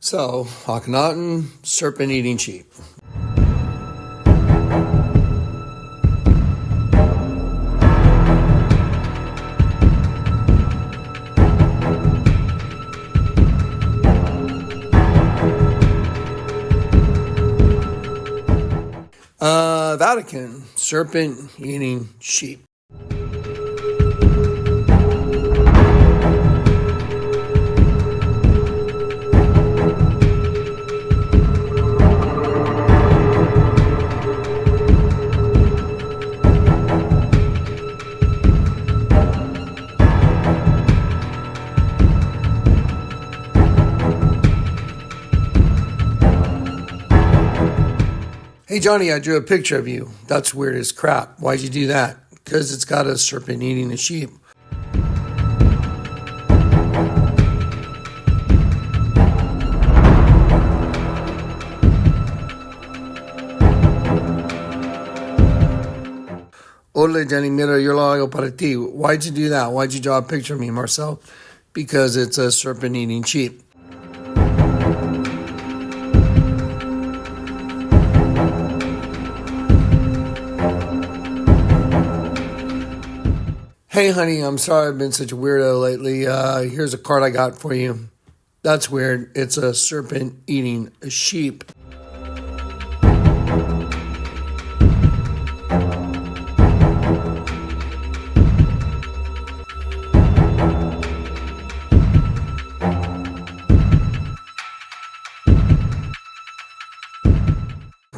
So, Akhenaten, serpent-eating sheep. Vatican, serpent-eating sheep. Hey Johnny, I drew a picture of you. That's weird as crap. Why'd you do that? Because it's got a serpent eating a sheep. Ole Johnny, mira, yo lo hago para ti. Why'd you do that? Why'd you draw a picture of me, Marcel? Because it's a serpent eating sheep. Hey, honey, I'm sorry I've been such a weirdo lately. Here's a card I got for you. That's weird. It's a serpent eating a sheep.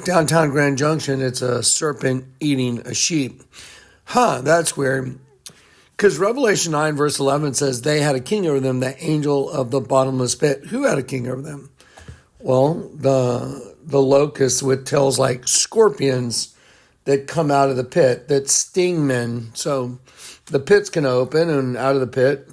Downtown Grand Junction, it's a serpent eating a sheep. That's weird. Because Revelation 9 verse 11 says they had a king over them, the angel of the bottomless pit. Who had a king over them? Well, the locusts with tails like scorpions that come out of the pit, that sting men. So the pit's going to open, and out of the pit,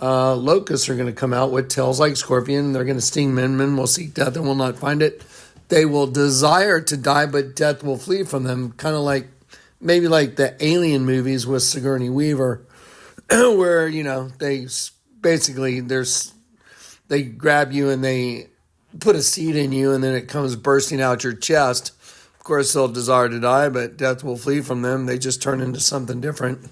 locusts are going to come out with tails like scorpion. They're going to sting men. Men will seek death and will not find it. They will desire to die, but death will flee from them. Kind of like, maybe like the Alien movies with Sigourney Weaver, where, they basically, they grab you and they put a seed in you, and then it comes bursting out your chest. Of course, they'll desire to die, but death will flee from them. They just turn into something different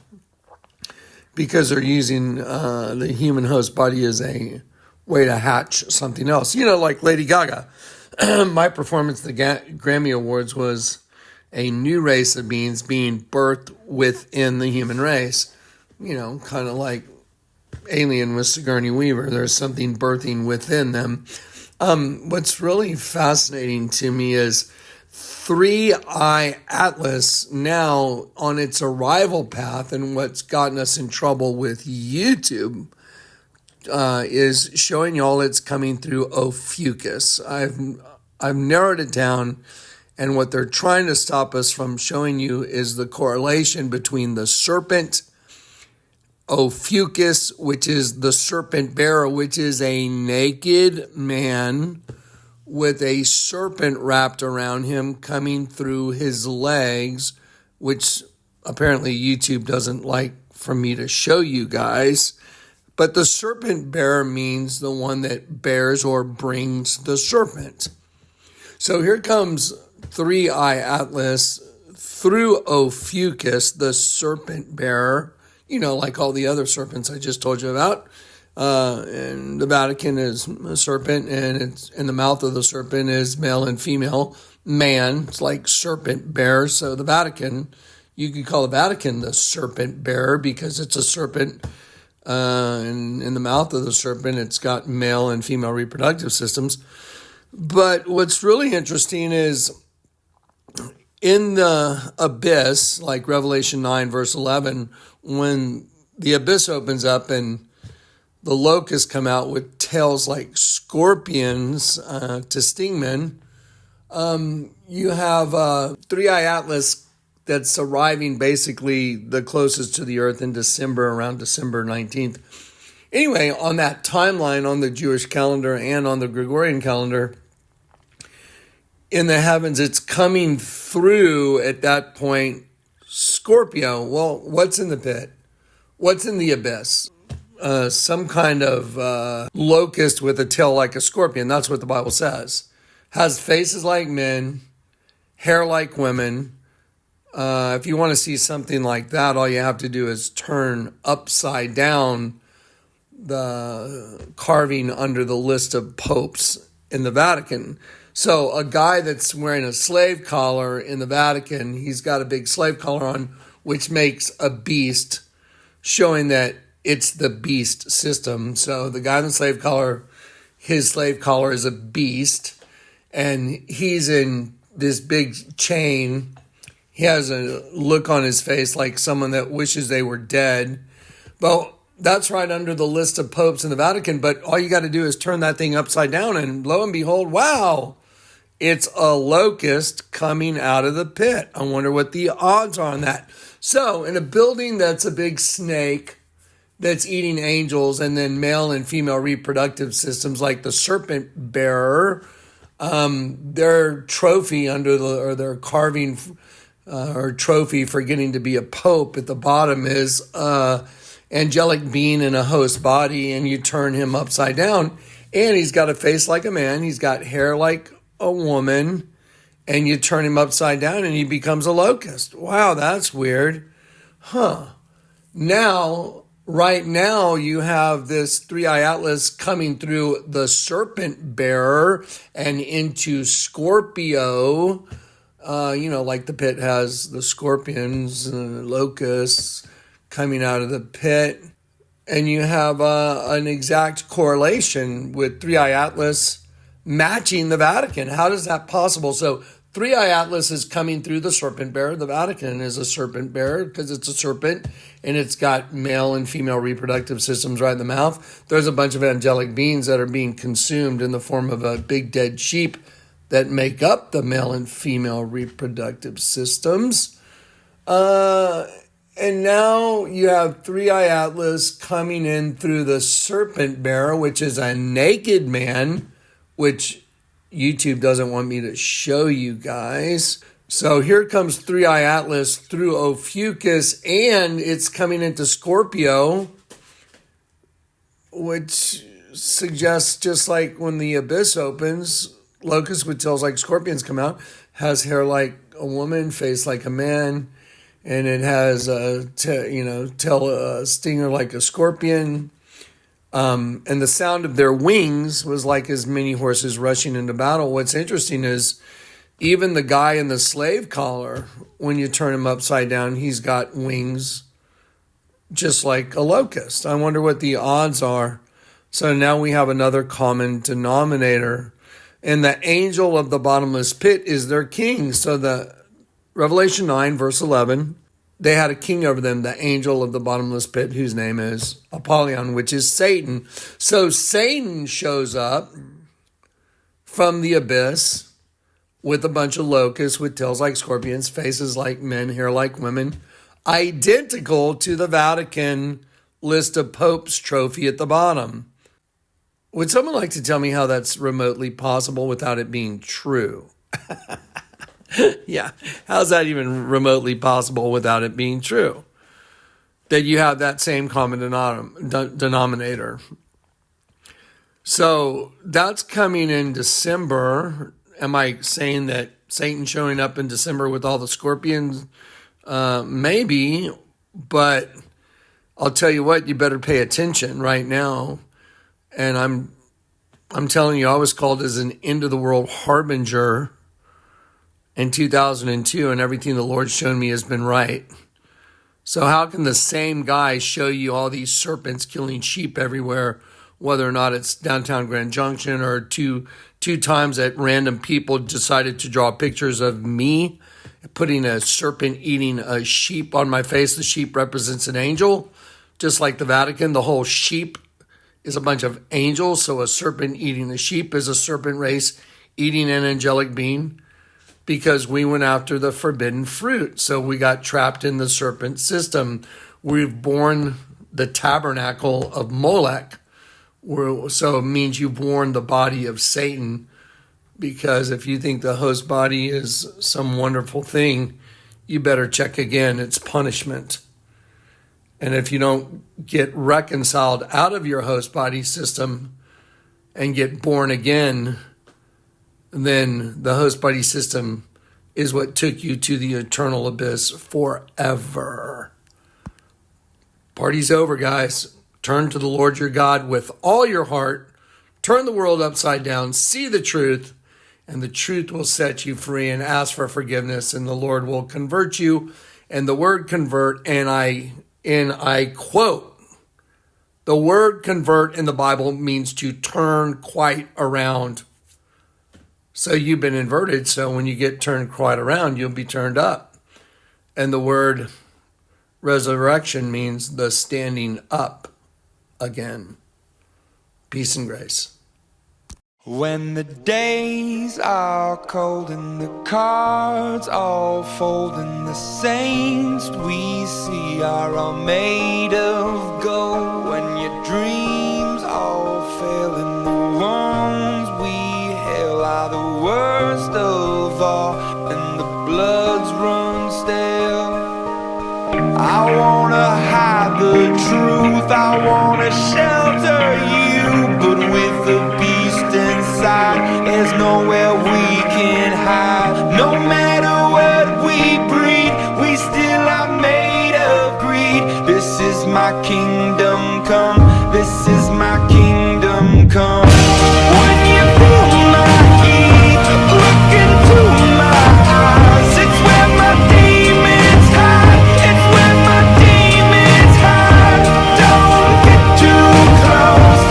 because they're using the human host body as a way to hatch something else. Like Lady Gaga. My performance at the Grammy Awards was a new race of beings being birthed within the human race. Kind of like Alien with Sigourney Weaver. There's something birthing within them. What's really fascinating to me is 3i Atlas now on its arrival path, and what's gotten us in trouble with YouTube is showing y'all it's coming through Ophiuchus. I've narrowed it down, and what they're trying to stop us from showing you is the correlation between the serpent Ophiuchus, which is the serpent bearer, which is a naked man with a serpent wrapped around him coming through his legs, which apparently YouTube doesn't like for me to show you guys. But the serpent bearer means the one that bears or brings the serpent. So here comes 3i Atlas through Ophiuchus, the serpent bearer, like all the other serpents I just told you about. And the Vatican is a serpent, and it's in the mouth of the serpent is male and female man. It's like serpent bearer. So the Vatican, you could call the Vatican the serpent bearer because it's a serpent. And in the mouth of the serpent, it's got male and female reproductive systems. But what's really interesting is in the abyss, like Revelation 9, verse 11, when the abyss opens up and the locusts come out with tails like scorpions to sting men, you have 3i Atlas that's arriving basically the closest to the earth in December, around December 19th. Anyway, on that timeline on the Jewish calendar and on the Gregorian calendar, in the heavens, it's coming through at that point Scorpio. Well, what's in the pit? What's in the abyss? some kind of locust with a tail like a scorpion. That's what the Bible says. Has faces like men, hair like women. If you want to see something like that, all you have to do is turn upside down the carving under the list of popes in the Vatican. So a guy that's wearing a slave collar in the Vatican, he's got a big slave collar on, which makes a beast, showing that it's the beast system. So the guy in the slave collar, his slave collar is a beast, and he's in this big chain. He has a look on his face like someone that wishes they were dead. But that's right under the list of popes in the Vatican. But all you got to do is turn that thing upside down, and lo and behold, wow, it's a locust coming out of the pit. I wonder what the odds are on that. So in a building that's a big snake that's eating angels, and then male and female reproductive systems like the serpent bearer, their trophy or their carving or trophy for getting to be a pope at the bottom is angelic being in a host body, and you turn him upside down, and he's got a face like a man, he's got hair like a woman, and you turn him upside down and he becomes a locust. Wow, that's weird. Right now you have this three-eye atlas coming through the serpent bearer and into Scorpio. Like the pit has the scorpions and the locusts coming out of the pit. And you have an exact correlation with three-eye atlas matching the Vatican. How is that possible? So three-eye atlas is coming through the serpent bearer. The Vatican is a serpent bearer because it's a serpent, and it's got male and female reproductive systems right in the mouth. There's a bunch of angelic beings that are being consumed in the form of a big dead sheep that make up the male and female reproductive systems. And now you have three-eye atlas coming in through the serpent bearer, which is a naked man, which YouTube doesn't want me to show you guys. So here comes three-eye atlas through Ophiuchus, and it's coming into Scorpio, which suggests just like when the abyss opens, locust with tails like scorpions come out, has hair like a woman, face like a man, and it has a stinger like a scorpion. And the sound of their wings was like as many horses rushing into battle. What's interesting is even the guy in the slave collar, when you turn him upside down, he's got wings just like a locust. I wonder what the odds are. So now we have another common denominator. And the angel of the bottomless pit is their king. So the Revelation 9, verse 11, they had a king over them, the angel of the bottomless pit, whose name is Apollyon, which is Satan. So Satan shows up from the abyss with a bunch of locusts with tails like scorpions, faces like men, hair like women, identical to the Vatican list of popes trophy at the bottom. Would someone like to tell me how that's remotely possible without it being true? Yeah, how's that even remotely possible without it being true? That you have that same common denominator. So that's coming in December. Am I saying that Satan showing up in December with all the scorpions? Maybe, but I'll tell you what, you better pay attention right now. And I'm telling you, I was called as an end of the world harbinger in 2002, and everything the Lord's shown me has been right. So how can the same guy show you all these serpents killing sheep everywhere, whether or not it's downtown Grand Junction or two times that random people decided to draw pictures of me putting a serpent eating a sheep on my face? The sheep represents an angel, just like the Vatican. The whole sheep is a bunch of angels, so a serpent eating a sheep is a serpent race eating an angelic being, because we went after the forbidden fruit. So we got trapped in the serpent system. We've borne the tabernacle of Molech. So it means you've worn the body of Satan, because if you think the host body is some wonderful thing, you better check again. It's punishment. And if you don't get reconciled out of your host body system and get born again, then the host body system is what took you to the eternal abyss forever. Party's over, guys. Turn to the Lord your God with all your heart. Turn the world upside down. See the truth, and the truth will set you free. And ask for forgiveness, and the Lord will convert you. And the word convert, and I quote, the word convert in the Bible means to turn quite around. So you've been inverted, so when you get turned quite around, you'll be turned up. And the word resurrection means the standing up again. Peace and grace. When the days are cold and the cards all fold and the saints we see are all made of gold, when your dreams all fail and the ones we hail are the worst of all and the bloods run stale, I wanna hide the truth, I wanna shelter you, but with the beast inside, there's nowhere we can hide. No matter what we breed, we still are made of greed. This is my kingdom come, this is my kingdom come. When you feel my heat, look into my eyes, it's where my demons hide, it's where my demons hide. Don't get too close,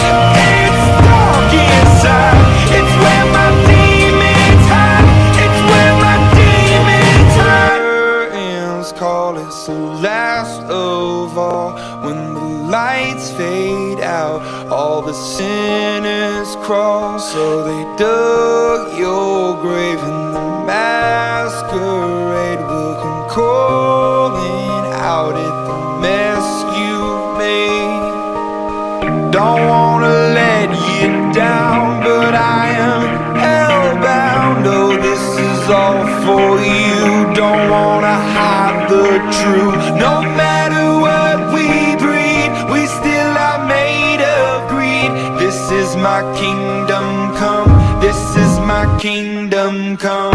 it's dark inside, it's where my demons hide, it's where my demons hide. Curtains call, it's the last of all. When the lights fade out, all the sinners crawl. So they dug your grave and the masquerade will come calling out at the mess you've made. Don't wanna let you down, but I am hellbound. Oh, this is all for you. Don't wanna hide the truth. No matter what we breed, we still are made of greed. This is my kingdom come, this is my kingdom come.